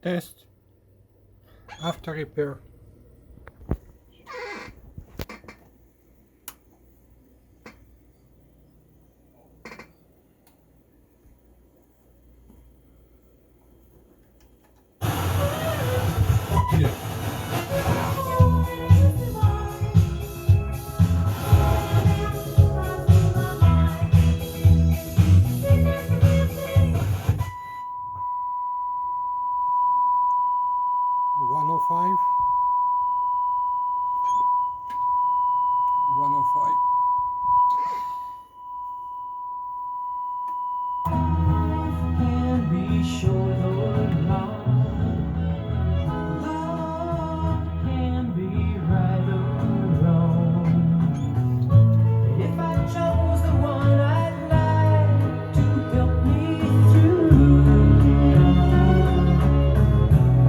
Test after repair. One oh five. 105. Can be short or long. Love can be right or wrong. If I chose the one I'd like to help me through,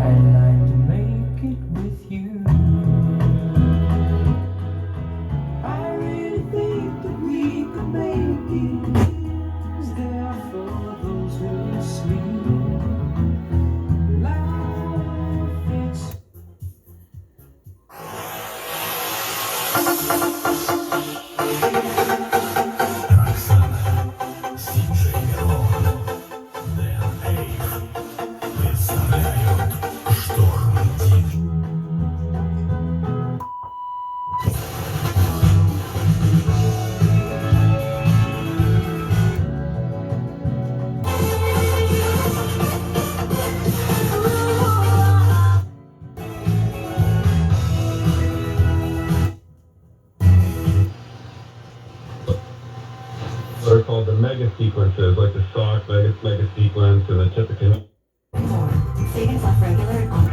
I'd like to make it with you. I really think that we could make it. Is there for those who sleep? Life, it's What are called the mega sequences, like the sock mega sequence and the typical. Savings left regular on.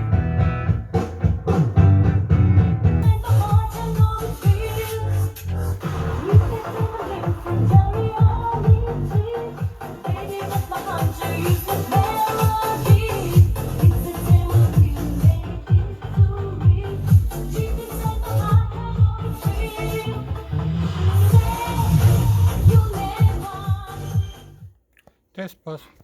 Test pass.